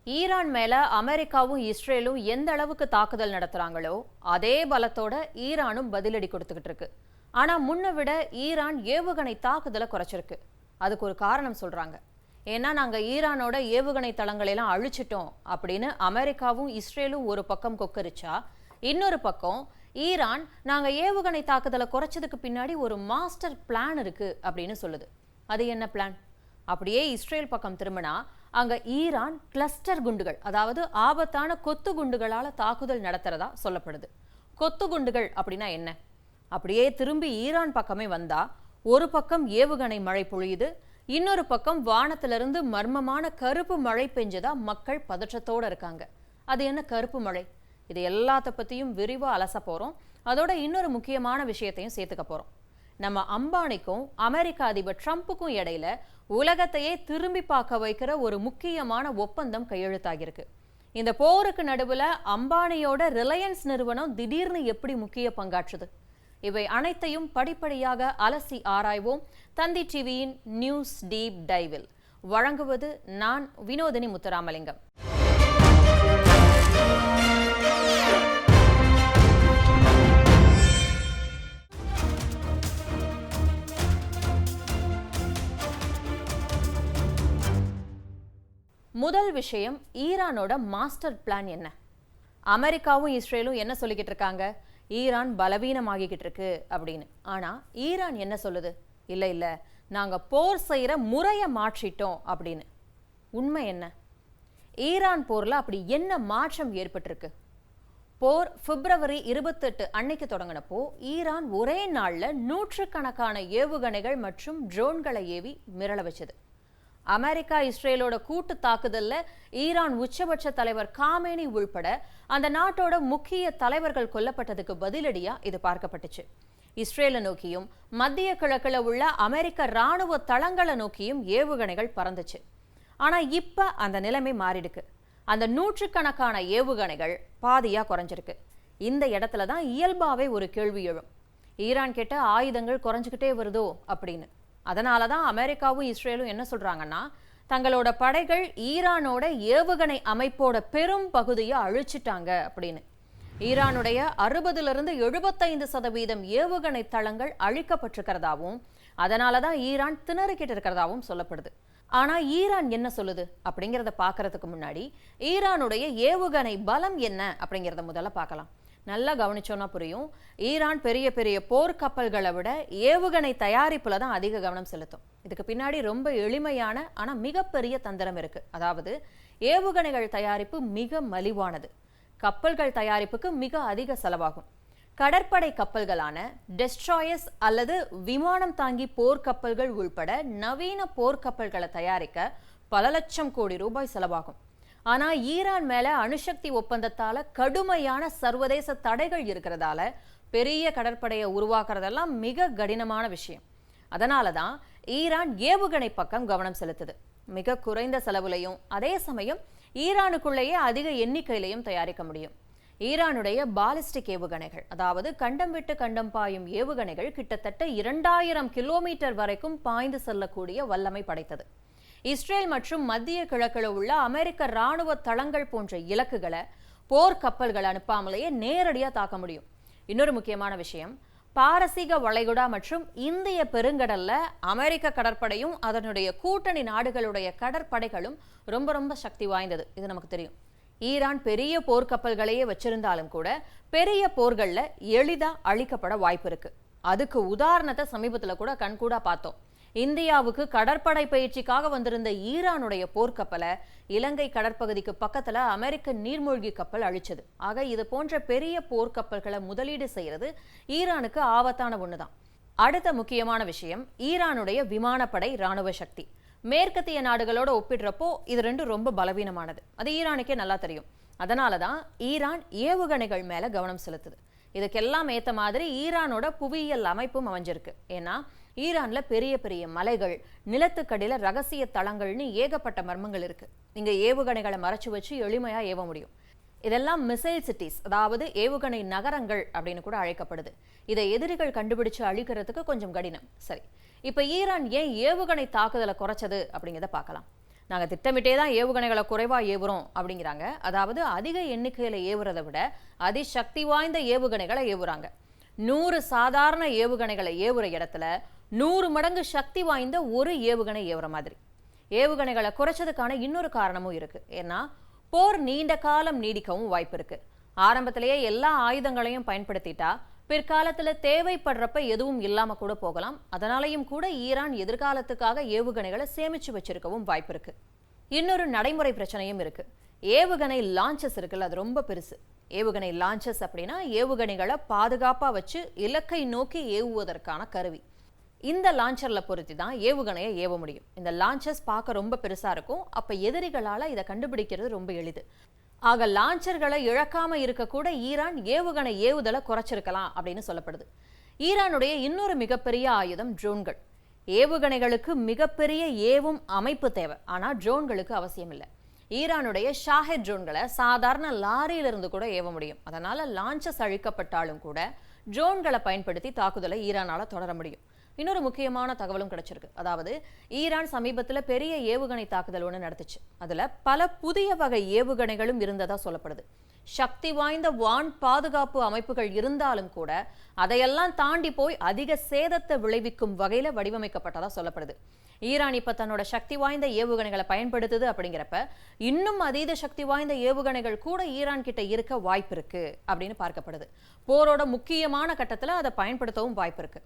Iran மேல அமெரிக்காவும் இஸ்ரேலும் எந்த அளவுக்கு தாக்குதல் நடத்துறாங்களோ அதே பலத்தோட ஈரானும் பதிலடி கொடுத்துக்கிட்டு இருக்கு. ஆனா முன்ன விட ஈரான் ஏவுகணை தாக்குதலை குறைச்சிருக்கு. அதுக்கு ஒரு காரணம் சொல்றாங்க. ஏன்னா நாங்க ஈரானோட ஏவுகணை தளங்களை எல்லாம் அழிச்சிட்டோம் அப்படின்னு அமெரிக்காவும் இஸ்ரேலும் ஒரு பக்கம் கொக்கரிச்சா, இன்னொரு பக்கம் ஈரான் நாங்க ஏவுகணை தாக்குதலை குறைச்சதுக்கு பின்னாடி ஒரு மாஸ்டர் பிளான் இருக்கு அப்படின்னு சொல்லுது. அது என்ன பிளான்? அப்படியே இஸ்ரேல் பக்கம் திரும்பினா அங்க ஈரான் கிளஸ்டர் குண்டுகள், அதாவது ஆபத்தான கொத்து குண்டுகளால தாக்குதல் நடத்துறதா சொல்லப்படுது. கொத்து குண்டுகள் அப்படின்னா என்ன? அப்படியே திரும்பி ஈரான் பக்கமே வந்தா ஒரு பக்கம் ஏவுகணை மழை பொழியுது, இன்னொரு பக்கம் வானத்திலிருந்து மர்மமான கருப்பு மழை பெஞ்சதா மக்கள் பதற்றத்தோட இருக்காங்க. அது என்ன கருப்பு மழை? இது எல்லாத்த பத்தியும் விரிவா அலச போறோம். அதோட இன்னொரு முக்கியமான விஷயத்தையும் சேர்த்துக்க போறோம். நம்ம அம்பானிக்கும் அமெரிக்க அதிபர் ட்ரம்ப்புக்கும் இடையில உலகத்தையே திரும்பி பார்க்க வைக்கிற ஒரு முக்கியமான ஒப்பந்தம் கையெழுத்தாகிருக்கு. இந்த போருக்கு நடுவுல அம்பானியோட ரிலையன்ஸ் நிறுவனம் திடீர்னு எப்படி முக்கிய பங்காற்றுது? இவை அனைத்தையும் படிப்படியாக அலசி ஆராய்வோம். தந்தி டிவியின் நியூஸ் டீப் டைவில் வழங்குவது நான் வினோதினி முத்துராமலிங்கம். முதல் விஷயம், ஈரானோட மாஸ்டர் பிளான் என்ன? அமெரிக்காவும் இஸ்ரேலும் என்ன சொல்லிக்கிட்டு இருக்காங்க? ஈரான் பலவீனமாகிக்கிட்டு இருக்கு அப்படின்னு. ஆனா ஈரான் என்ன சொல்லுது? இல்ல இல்ல, நாங்க போர் செய்யற முறையை மாற்றிட்டோம் அப்படின்னு. உண்மை என்ன? ஈரான் போர்ல அப்படி என்ன மாற்றம் ஏற்பட்டிருக்கு? போர் பிப்ரவரி 28 அன்னைக்கு தொடங்கினப்போ ஈரான் ஒரே நாள்ல நூற்றுக்கணக்கான ஏவுகணைகள் மற்றும் ட்ரோன்களை ஏவி மிரள வச்சது. அமெரிக்கா இஸ்ரேலோட கூட்டு தாக்குதல்ல ஈரான் உச்சபட்ச தலைவர் காமேனி உள்பட அந்த நாட்டோட முக்கிய தலைவர்கள் கொல்லப்பட்டதுக்கு பதிலடியா இது பார்க்கப்பட்டுச்சு. இஸ்ரேலை நோக்கியும் மத்திய கிழக்குல உள்ள அமெரிக்க ராணுவ தளங்களை நோக்கியும் ஏவுகணைகள் பறந்துச்சு. ஆனா இப்ப அந்த நிலைமை மாறிடுக்கு. அந்த நூற்றுக்கணக்கான ஏவுகணைகள் பாதியா குறைஞ்சிருக்கு. இந்த இடத்துல தான் இயல்பாவே ஒரு கேள்வி எழும். ஈரான் கிட்ட ஆயுதங்கள் குறைஞ்சுக்கிட்டே வருதோ அப்படின்னு. அதனால தான் அமெரிக்காவும் இஸ்ரேலும் என்ன சொல்றாங்கன்னா, தங்களோட படைகள் ஈரானோட ஏவுகணை அமைப்போட பெரும் பகுதியை அழிச்சிட்டாங்க அப்படின்னு. ஈரானுடைய 60% 75% ஏவுகணை தளங்கள் அழிக்கப்பட்டிருக்கிறதாவும், அதனால தான் ஈரான் திணறிக்கிட்டு இருக்கிறதாவும் சொல்லப்படுது. ஆனா ஈரான் என்ன சொல்லுது அப்படிங்கிறத பார்க்கறதுக்கு முன்னாடி ஈரானுடைய ஏவுகணை பலம் என்ன அப்படிங்கிறத முதல்ல பார்க்கலாம். நல்லா கவனிச்சோன்னா புரியும். ஈரான் பெரிய பெரிய போர்க்கப்பல்களை விட ஏவுகணை தயாரிப்புல தான் அதிக கவனம் செலுத்தும். இதுக்கு பின்னாடி ரொம்ப எளிமையான ஆனா மிகப்பெரிய தந்திரம் இருக்கு. அதாவது ஏவுகணைகள் தயாரிப்பு மிக மலிவானது, கப்பல்கள் தயாரிப்புக்கு மிக அதிக செலவாகும். கடற்படை கப்பல்களான டெஸ்ட்ராயர்ஸ் அல்லது விமானம் தாங்கி போர்க்கப்பல்கள் உள்பட நவீன போர்க்கப்பல்களை தயாரிக்க பல லட்சம் கோடி ரூபாய் செலவாகும். ஆனா ஈரான் மேல அணுசக்தி ஒப்பந்தத்தால கடுமையான சர்வதேச தடைகள் இருக்கிறதால பெரிய கடற்படையை உருவாக்குறதெல்லாம் மிக கடினமான விஷயம். அதனாலதான் ஈரான் ஏவுகணை பக்கம் கவனம் செலுத்துது. மிக குறைந்த செலவுலையும் அதே சமயம் ஈரானுக்குள்ளேயே அதிக எண்ணிக்கையிலையும் தயாரிக்க முடியும். ஈரானுடைய பாலிஸ்டிக் ஏவுகணைகள், அதாவது கண்டம் விட்டு கண்டம் பாயும் ஏவுகணைகள் கிட்டத்தட்ட 2000 கிலோமீட்டர் வரைக்கும் பாய்ந்து செல்லக்கூடிய வல்லமை படைத்தது. இஸ்ரேல் மற்றும் மத்திய கிழக்கில் உள்ள அமெரிக்க ராணுவ தளங்கள் போன்ற இலக்குகளை போர்க்கப்பல்கள் அனுப்பாமலேயே நேரடியாக தாக்க முடியும். இன்னொரு முக்கியமான விஷயம், பாரசீக வளைகுடா மற்றும் இந்திய பெருங்கடல்ல அமெரிக்க கடற்படையும் அதனுடைய கூட்டணி நாடுகளுடைய கடற்படைகளும் ரொம்ப ரொம்ப சக்தி வாய்ந்தது. இது நமக்கு தெரியும். ஈரான் பெரிய போர்க்கப்பல்களையே வச்சிருந்தாலும் கூட பெரிய போர்கள்ல எளிதா அழிக்கப்பட வாய்ப்பு இருக்கு. அதுக்கு உதாரணத்தை சமீபத்துல கூட கண்கூடா பார்த்தோம். இந்தியாவுக்கு கடற்படை பயிற்சிக்காக வந்திருந்த ஈரானுடைய போர்க்கப்பலை இலங்கை கடற்பகுதிக்கு பக்கத்துல அமெரிக்க நீர்மூழ்கி கப்பல் அழிச்சது. ஆக இது போன்ற பெரிய போர்க்கப்பல்களை முதலீடு செய்யறது ஈரானுக்கு ஆபத்தான ஒண்ணுதான். அடுத்த முக்கியமான விஷயம், ஈரானுடைய விமானப்படை ராணுவ சக்தி. மேற்கத்திய நாடுகளோட ஒப்பிடுறப்போ இது ரெண்டும் ரொம்ப பலவீனமானது. அது ஈரானுக்கே நல்லா தெரியும். அதனாலதான் ஈரான் ஏவுகணைகள் மேல கவனம் செலுத்துது. இதுக்கெல்லாம் ஏத்த மாதிரி ஈரானோட புவியியல் அமைப்பும் அமைஞ்சிருக்கு. ஏன்னா ஈரான்ல பெரிய பெரிய மலைகள், நிலத்துக்கடியில ரகசிய தளங்கள்னு ஏகப்பட்ட மர்மங்கள் இருக்கு. இங்க ஏவுகணைகளை மறைச்சு வச்சு எளிமையா ஏவ முடியும். இதெல்லாம் மிசைல் சிட்டிஸ், அதாவது ஏவுகணை நகரங்கள் அப்படின்னு கூட அழைக்கப்படுது. இதை எதிரிகள் கண்டுபிடிச்சு அழிக்கிறதுக்கு கொஞ்சம் கடினம். சரி, இப்ப ஈரான் ஏன் ஏவுகணை தாக்குதலை குறைச்சது அப்படிங்கிறத பார்க்கலாம். நாங்கள் திட்டமிட்டே தான் ஏவுகணைகளை குறைவாக ஏவுறோம் அப்படிங்கிறாங்க. அதாவது அதிக எண்ணிக்கையில் ஏவுறதை விட அதிசக்தி வாய்ந்த ஏவுகணைகளை ஏவுறாங்க. 100 சாதாரண ஏவுகணைகளை ஏவுற இடத்துல 100 மடங்கு சக்தி வாய்ந்த ஒரு ஏவுகணை ஏவுற மாதிரி. ஏவுகணைகளை குறைச்சதுக்கான இன்னொரு காரணமும் இருக்கு. ஏன்னா போர் நீண்ட காலம் நீடிக்கவும் வாய்ப்பு இருக்கு. ஆரம்பத்திலேயே எல்லா ஆயுதங்களையும் பயன்படுத்திட்டா பிற்காலத்துல தேவைப்படுறப்ப எதுவும் இல்லாம கூட போகலாம். அதனாலையும் கூட ஈரான் எதிர்காலத்துக்காக ஏவுகணைகளை சேமிச்சு வச்சிருக்கவும் வாய்ப்பு இருக்கு. இன்னொரு நடைமுறை பிரச்சனையும் இருக்கு. ஏவுகணை லான்ச்சஸ் இருக்குல்ல, அது ரொம்ப பெருசு. ஏவுகணை லான்ச்சஸ் அப்படின்னா ஏவுகணைகளை பாதுகாப்பா வச்சு இலக்கை நோக்கி ஏவுவதற்கான கருவி. இந்த லான்ச்சர்ல பொறுத்து தான் ஏவுகணையை ஏவ முடியும். இந்த லான்ச்சர்ஸ் பார்க்க ரொம்ப பெருசா இருக்கும். அப்ப எதிரிகளால இதை கண்டுபிடிக்கிறது ரொம்ப எளிது. ஆக லான்ச்சர்களை இழக்காம இருக்க கூட ஈரான் ஏவுகணை ஏவுதலை குறைச்சிருக்கலாம் அப்படின்னு சொல்லப்படுது. ஈரானுடைய இன்னொரு மிகப்பெரிய ஆயுதம் ட்ரோன்கள். ஏவுகணைகளுக்கு மிகப்பெரிய ஏவும் அமைப்பு தேவை, ஆனா ட்ரோன்களுக்கு அவசியம் இல்லை. ஈரானுடைய ஷாஹெட் ட்ரோன்களை சாதாரண லாரியிலிருந்து கூட ஏவ முடியும். அதனால லான்ச்சஸ் அழிக்கப்பட்டாலும் கூட ட்ரோன்களை பயன்படுத்தி தாக்குதலை ஈரானால தொடர முடியும். இன்னொரு முக்கியமான தகவலும் கிடைச்சிருக்கு. அதாவது ஈரான் சமீபத்தில் பெரிய ஏவுகணை தாக்குதல் ஒன்று நடத்துச்சு. அதுல பல புதிய வகை ஏவுகணைகளும் இருந்ததா சொல்லப்படுது. சக்தி வாய்ந்த வான் பாதுகாப்பு அமைப்புகள் இருந்தாலும் கூட அதையெல்லாம் தாண்டி போய் அதிக சேதத்தை விளைவிக்கும் வகையில வடிவமைக்கப்பட்டதா சொல்லப்படுது. ஈரான் இப்ப தன்னோட சக்தி வாய்ந்த ஏவுகணைகளை பயன்படுத்துது. அப்படிங்கிறப்ப இன்னும் அதீத சக்தி வாய்ந்த ஏவுகணைகள் கூட ஈரான் கிட்ட இருக்க வாய்ப்பு இருக்கு அப்படின்னு பார்க்கப்படுது. போரோட முக்கியமான கட்டத்துல அதை பயன்படுத்தவும் வாய்ப்பு இருக்கு.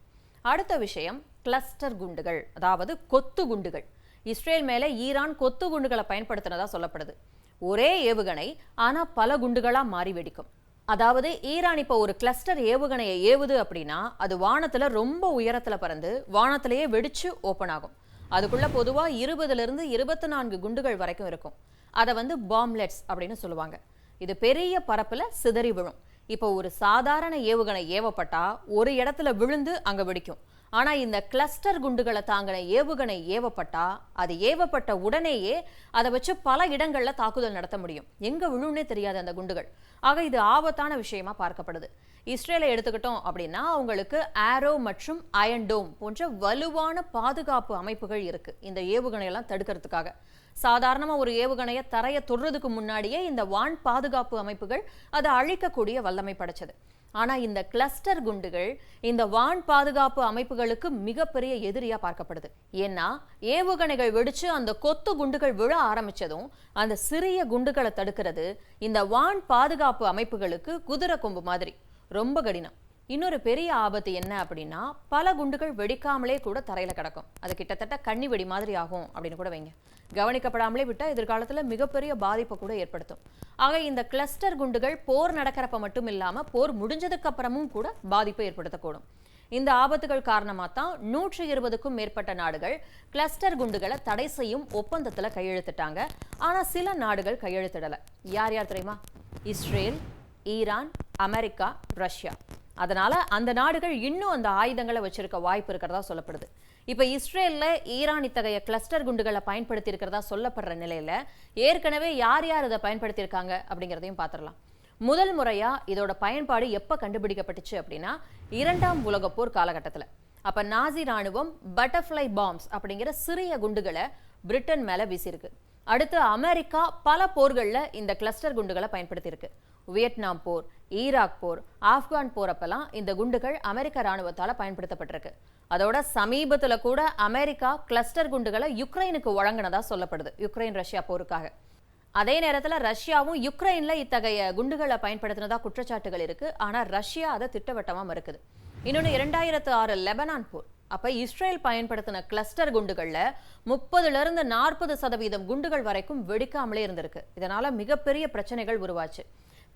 அடுத்த விஷயம் கிளஸ்டர் குண்டுகள், அதாவது கொத்து குண்டுகள். இஸ்ரேல் மேல ஈரான் கொத்து குண்டுகளை பயன்படுத்தினதா சொல்லப்படுது. ஒரே ஏவுகணை ஆனா பல குண்டுகளா மாறி வெடிக்கும். அதாவது ஈரான் இப்போ ஒரு கிளஸ்டர் ஏவுகணையை ஏவுது அப்படின்னா அது வானத்துல ரொம்ப உயரத்துல பறந்து வானத்திலேயே வெடிச்சு ஓப்பன் ஆகும். அதுக்குள்ள பொதுவா 20 to 24 குண்டுகள் வரைக்கும் இருக்கும். அதை பாம்லெட்ஸ் அப்படின்னு சொல்லுவாங்க. இது பெரிய பரப்புல சிதறி விழும். இப்போ ஒரு சாதாரண ஏவுகணை ஏவப்பட்டா ஒரு இடத்துல விழுந்து அங்க வெடிக்கும். ஆனா இந்த கிளஸ்டர் குண்டுகளை தாங்கின ஏவுகணை ஏவப்பட்டா அது ஏவப்பட்ட உடனேயே அதை வச்சு பல இடங்கள்ல தாக்குதல் நடத்த முடியும். எங்க விழுன்னே தெரியாது அந்த குண்டுகள். ஆக இது ஆபத்தான விஷயமா பார்க்கப்படுது. இஸ்ரேலை எடுத்துக்கிட்டோம் அப்படின்னா அவங்களுக்கு ஆரோ மற்றும் அயன் டோம் போன்ற வலுவான பாதுகாப்பு அமைப்புகள் இருக்கு இந்த ஏவுகணையெல்லாம் தடுக்கிறதுக்காக. சாதாரணமா ஒரு ஏவுகணையை தரையை தொடுறதுக்கு முன்னாடியே இந்த வான் பாதுகாப்பு அமைப்புகள் அதை அழிக்கக்கூடிய வல்லமை படைச்சது. ஆனா இந்த கிளஸ்டர் குண்டுகள் இந்த வான் பாதுகாப்பு அமைப்புகளுக்கு மிகப்பெரிய எதிரியா பார்க்கப்படுது. ஏன்னா ஏவுகணைகள் வெடிச்சு அந்த கொத்து குண்டுகள் விழ ஆரம்பிச்சதும் அந்த சிறிய குண்டுகளை தடுக்கிறது இந்த வான் பாதுகாப்பு அமைப்புகளுக்கு குதிரை கொம்பு மாதிரி ரொம்ப கடினம். இன்னொரு பெரிய ஆபத்து என்ன அப்படின்னா பல குண்டுகள் வெடிக்காமலே கூட தரையில கிடக்கும். அது கிட்டத்தட்ட கண்ணி வெடி மாதிரி ஆகும் அப்படின்னு கூட வைங்க. கவனிக்கப்படாமலே விட்டா எதிர்காலத்துல மிகப்பெரிய பாதிப்பை கூட ஏற்படுத்தும். ஆக இந்த கிளஸ்டர் குண்டுகள் போர் நடக்கிறப்ப மட்டும் இல்லாம போர் முடிஞ்சதுக்கு அப்புறமும் கூட பாதிப்பை ஏற்படுத்தக்கூடும். இந்த ஆபத்துகள் காரணமா தான் 120க்கும் மேற்பட்ட நாடுகள் கிளஸ்டர் குண்டுகளை தடை செய்யும் ஒப்பந்தத்துல கையெழுத்திட்டாங்க. ஆனா சில நாடுகள் கையெழுத்திடல. யார் யார் தெரியுமா? Israel, Iran, America, Russia. அதனால அந்த நாடுகள் இன்னும் அந்த ஆயுதங்களை வச்சிருக்க வாய்ப்பு இருக்கிறதா சொல்லப்படுது. இப்ப இஸ்ரேல்ல ஈரான் இத்தகைய கிளஸ்டர் குண்டுகளை பயன்படுத்தி இருக்கிறதா சொல்லப்படுற நிலையில ஏற்கனவே யார் யார் இதை பயன்படுத்தியிருக்காங்க அப்படிங்கிறதையும் பார்த்துடலாம். முதல் முறையா இதோட பயன்பாடு எப்ப கண்டுபிடிக்கப்பட்டுச்சு அப்படின்னா 2ஆம் உலகப் போர் காலகட்டத்தில். அப்ப நாசி ராணுவம் பட்டர்ஃப்ளை பாம்ஸ் அப்படிங்கிற சிறிய குண்டுகளை பிரிட்டன் மேல வீசியிருக்கு. அடுத்து அமெரிக்கா பல போர்கள்ல இந்த கிளஸ்டர் குண்டுகளை பயன்படுத்தியிருக்கு. வியட்நாம் போர், ஈராக் போர், ஆப்கான் போர் அப்பெல்லாம் இந்த குண்டுகள் அமெரிக்க ராணுவத்தால பயன்படுத்தப்பட்டிருக்கு. அதோட சமீபத்துல கூட அமெரிக்கா கிளஸ்டர் குண்டுகளை யுக்ரைனுக்கு வழங்கினதா சொல்லப்படுது, யுக்ரைன் ரஷ்யா போருக்காக. அதே நேரத்துல ரஷ்யாவும் யுக்ரைன்ல இத்தகைய குண்டுகளை பயன்படுத்தினதா குற்றச்சாட்டுகள் இருக்கு. ஆனா ரஷ்யா அதை திட்டவட்டமா மறுக்குது. இன்னொன்னு 2006 லெபனான் போர். அப்ப இஸ்ரேல் பயன்படுத்தின கிளஸ்டர் குண்டுகள்ல 30% to 40% குண்டுகள் வரைக்கும் வெடிக்காமலே இருந்திருக்கு. இதனால மிகப்பெரிய பிரச்சனைகள் உருவாச்சு.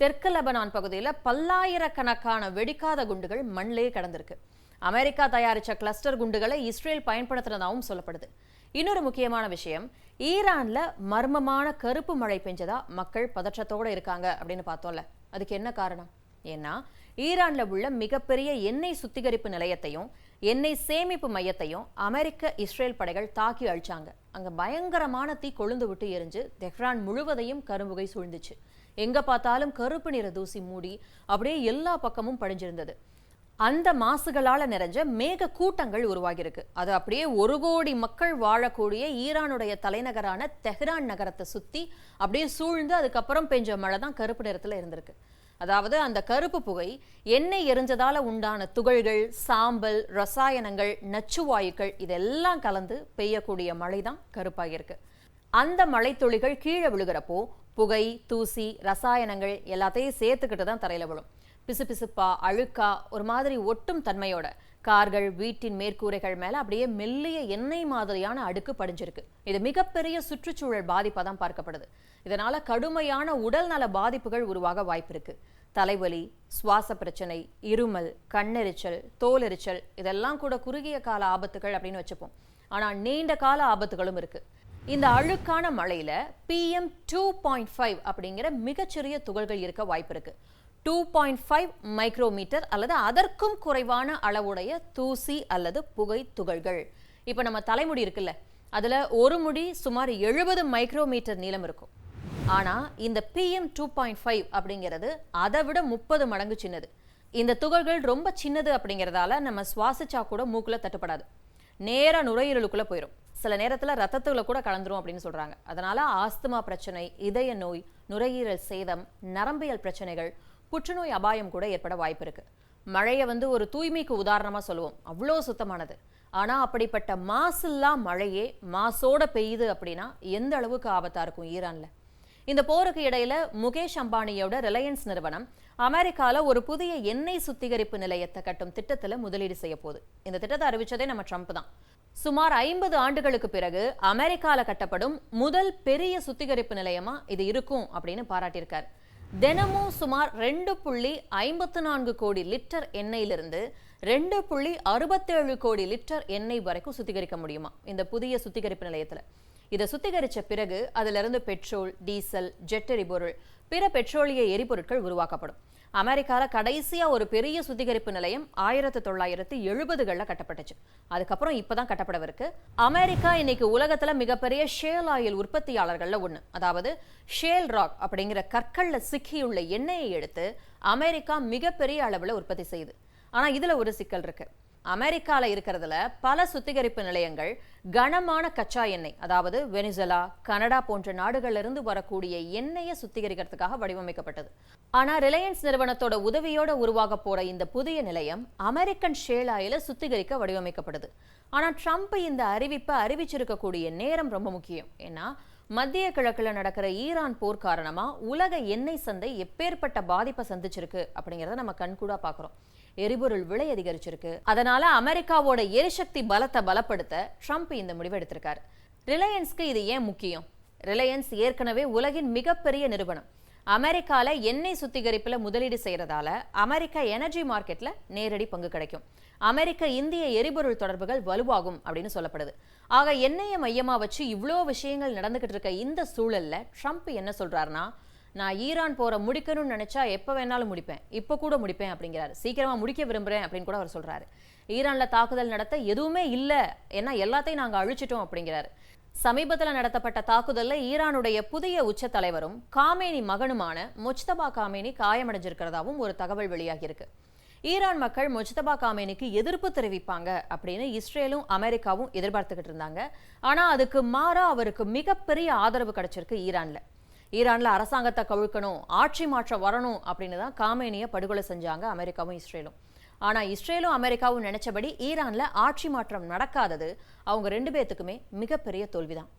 தெற்கு லெபனான் பகுதியில பல்லாயிரக்கணக்கான வெடிக்காத குண்டுகள் மண்ணிலேயே கடந்திருக்கு. அமெரிக்கா தயாரிச்ச கிளஸ்டர் குண்டுகளை இஸ்ரேல் பயன்படுத்தினதாகவும் சொல்லப்படுது. இன்னொரு முக்கியமான விஷயம், ஈரான்ல மர்மமான கருப்பு மழை பெஞ்சதா மக்கள் பதற்றத்தோட இருக்காங்க அப்படின்னு பார்த்தோம்ல. அதுக்கு என்ன காரணம்? ஏன்னா ஈரான்ல உள்ள மிகப்பெரிய எண்ணெய் சுத்திகரிப்பு நிலையத்தையும் எண்ணெய் சேமிப்பு மையத்தையும் அமெரிக்க இஸ்ரேல் படைகள் தாக்கி அழிச்சாங்க. அங்க பயங்கரமான தீ கொழுந்து விட்டு எரிஞ்சு தெஹ்ரான் முழுவதையும் கரும்புகை சூழ்ந்துச்சு. எங்க பார்த்தாலும் கருப்பு நிற தூசி மூடி அப்படியே எல்லா பக்கமும் படிஞ்சிருந்தது. அந்த மாசுகளால நிறைஞ்ச மேக கூட்டங்கள் உருவாகியிருக்கு. அது அப்படியே 1 கோடி மக்கள் வாழக்கூடிய ஈரானுடைய தலைநகரான தெஹ்ரான் நகரத்தை சுத்தி அப்படியே சூழ்ந்து அதுக்கப்புறம் பெஞ்ச மழை தான் கருப்பு நிறத்துல இருந்திருக்கு. அதாவது அந்த கருப்பு புகை எண்ணெய் எரிஞ்சதால உண்டான துகள்கள், சாம்பல், ரசாயனங்கள், நச்சுவாயுக்கள் இதெல்லாம் கலந்து பெய்யக்கூடிய மழை தான் கருப்பாகியிருக்கு. அந்த மழைத்துளிகள் கீழே விழுகிறப்போ புகை, தூசி, ரசாயனங்கள் எல்லாத்தையும் சேர்த்துக்கிட்டு தான் தரையில விழும். பிசுபிசுப்பா, அழுக்கா, ஒரு மாதிரி ஒட்டும் தன்மையோட கார்கள், வீட்டின் மேற்கூரைகள் மேல அப்படியே மெல்லிய எண்ணெய் மாதிரியான அடுக்கு படிஞ்சிருக்கு. இது மிகப்பெரிய சுற்றுச்சூழல் பாதிப்பா தான் பார்க்கப்படுது. இதனால கடுமையான உடல் நல பாதிப்புகள் உருவாக வாய்ப்பிருக்கு. தலைவலி, சுவாச பிரச்சனை, இருமல், கண்ணெரிச்சல், தோலெரிச்சல் இதெல்லாம் கூட குறுகிய கால ஆபத்துகள் அப்படின்னு வச்சுப்போம். ஆனா நீண்ட கால ஆபத்துகளும் இருக்கு. இந்த அழுக்கான மழையில PM2.5 அப்படிங்கிற மிகச்சிறிய துகள்கள் இருக்க வாய்ப்பு இருக்கு. 2.5 மைக்ரோமீட்டர் அல்லது அதற்கும் குறைவான அளவுடைய தூசி அல்லது புகை துகள்கள். இப்ப நம்ம தலைமுடி இருக்குல்ல, அதுல ஒரு முடி சுமார் 70 மைக்ரோமீட்டர் நீளம் இருக்கும். ஆனா இந்த PM2.5 அப்படிங்கிறது அதை விட 30 மடங்கு சின்னது. இந்த துகள்கள் ரொம்ப சின்னது அப்படிங்கிறதால நம்ம சுவாசிச்சா கூட மூக்குல தட்டுப்படாது, நேரா நுரையீரலுக்குள்ள போயிடும். சில நேரத்துல ரத்தத்துல கூட கலந்துரும் அப்படின்னு சொல்றாங்க. அதனால ஆஸ்துமா பிரச்சனை, இதய நோய், நுரையீரல் சேதம், நரம்பியல் பிரச்சனைகள், புற்றுநோய் அபாயம் கூட ஏற்பட வாய்ப்பு இருக்கு. மழையை ஒரு தூய்மைக்கு உதாரணமா சொல்லுவோம், அவ்வளோ சுத்தமானது. ஆனா அப்படிப்பட்ட மாசில்லா மழையே மாசோட பெய்யுது அப்படின்னா எந்த அளவுக்கு ஆபத்தா இருக்கும் ஈரான்ல. இந்த போருக்கு இடையில முகேஷ் அம்பானியோட ரிலையன்ஸ் நிறுவனம் அமெரிக்கால ஒரு புதிய எண்ணெய் சுத்திகரிப்பு நிலையத்தை கட்டும் திட்டத்துல முதலீடு செய்ய போகுது. இந்த திட்டத்தை அறிவிச்சதே நம்ம ட்ரம்ப் தான். சுமார் 50 ஆண்டுகளுக்கு பிறகு அமெரிக்கால கட்டப்படும் முதல் பெரிய சுத்திகரிப்பு நிலையமா இது இருக்கும் அப்படின்னு பாராட்டியிருக்காரு. தினமும் சுமார் 2.54 கோடி லிட்டர் எண்ணெயிலிருந்து 2.67 கோடி லிட்டர் எண்ணெய் வரைக்கும் சுத்திகரிக்க முடியுமா இந்த புதிய சுத்திகரிப்பு நிலையத்துல. இதை சுத்திகரிச்ச பிறகு அதுல இருந்து பெட்ரோல், டீசல், ஜெட் எரிபொருள், பிற பெட்ரோலிய எரிபொருட்கள் உருவாக்கப்படும். அமெரிக்கால கடைசியா ஒரு பெரிய சுத்திகரிப்பு நிலையம் 1970களில் கட்டப்பட்டுச்சு. அதுக்கப்புறம் இப்பதான் கட்டப்படவிருக்கு. அமெரிக்கா இன்னைக்கு உலகத்துல மிகப்பெரிய ஷேல் ஆயில் உற்பத்தியாளர்கள்ல ஒண்ணு. அதாவது ஷேல் ராக் அப்படிங்கிற கற்கள்ல சிக்கியுள்ள எண்ணெயை எடுத்து அமெரிக்கா மிகப்பெரிய அளவுல உற்பத்தி செய்யுது. ஆனா இதுல ஒரு சிக்கல் இருக்கு. அமெரிக்கால இருக்கிறதுல பல சுத்திகரிப்பு நிலையங்கள் கனமான கச்சா எண்ணெய், அதாவது வெனிசுலா, கனடா போன்ற நாடுகள்ல இருந்து வரக்கூடிய எண்ணெயை சுத்திகரிக்கிறதுக்காக வடிவமைக்கப்பட்டது. ஆனா ரிலையன்ஸ் நிறுவனத்தோட உதவியோட உருவாக போற இந்த புதிய நிலையம் அமெரிக்கன் ஷேல் ஆயில சுத்திகரிக்க வடிவமைக்கப்படுது. ஆனா ட்ரம்ப் இந்த அறிவிப்பை அறிவிச்சிருக்கக்கூடிய நேரம் ரொம்ப முக்கியம். ஏன்னா மத்திய கிழக்குல நடக்கிற ஈரான் போர் காரணமா உலக எண்ணெய் சந்தை எப்பேற்பட்ட பாதிப்பை சந்திச்சிருக்கு அப்படிங்கிறத நம்ம கண்கூடா பாக்குறோம். எரிபொருள் விலை அதிகரிச்சிருக்கு. அதனால அமெரிக்காவோட எரிசக்தி பலத்தை பலப்படுத்த ட்ரம்ப் இந்த முடிவு எடுத்திருக்காரு. ரிலையன்ஸ்க்கு இது ஏன் முக்கியம்? ரிலையன்ஸ் ஏற்கனவே உலகின் மிகப்பெரிய நிறுவனம். அமெரிக்கால எண்ணெய் சுத்திகரிப்புல முதலீடு செய்யறதால அமெரிக்க எனர்ஜி மார்க்கெட்ல நேரடி பங்கு கிடைக்கும். அமெரிக்க இந்திய எரிபொருள் தொடர்புகள் வலுவாகும் அப்படின்னு சொல்லப்படுது. ஆக எண்ணெயை மையமா வச்சு இவ்வளோ விஷயங்கள் நடந்துகிட்டு இருக்க இந்த சூழல்ல ட்ரம்ப் என்ன சொல்றாருன்னா, நான் ஈரான் போற முடிக்கணும்னு நினைச்சா எப்ப வேணாலும் முடிப்பேன், இப்ப கூட முடிப்பேன் அப்படிங்கிறாரு. சீக்கிரமா முடிக்க விரும்புறேன் அப்படின்னு கூட அவர் சொல்றாரு. ஈரான்ல தாக்குதல் நடத்த எதுவுமே இல்ல, ஏன்னா எல்லாத்தையும் நாங்க அழிச்சிட்டோம் அப்படிங்கிறாரு. சமீபத்தில் நடத்தப்பட்ட தாக்குதல்ல ஈரானுடைய புதிய உச்ச தலைவரும் காமேனி மகனுமான முஜ்தபா காமேனி காயமடைஞ்சிருக்கிறதாவும் ஒரு தகவல் வெளியாகியிருக்கு. ஈரான் மக்கள் முஜ்தபா காமேனிக்கு எதிர்ப்பு தெரிவிப்பாங்க அப்படின்னு இஸ்ரேலும் அமெரிக்காவும் எதிர்பார்த்துக்கிட்டு இருந்தாங்க. ஆனா அதுக்கு மாறா அவருக்கு மிகப்பெரிய ஆதரவு கிடைச்சிருக்கு ஈரான்ல அரசாங்கத்தை கவிழ்க்கணும், ஆட்சி மாற்றம் வரணும் அப்படின்னு தான் காமேனியை படுகொலை செஞ்சாங்க அமெரிக்காவும் இஸ்ரேலும். ஆனா இஸ்ரேலும் அமெரிக்காவும் நினைச்சபடி ஈரான்ல ஆட்சி மாற்றம் நடக்காதது அவங்க 2 பேத்துக்குமே மிகப்பெரிய தோல்விதான்.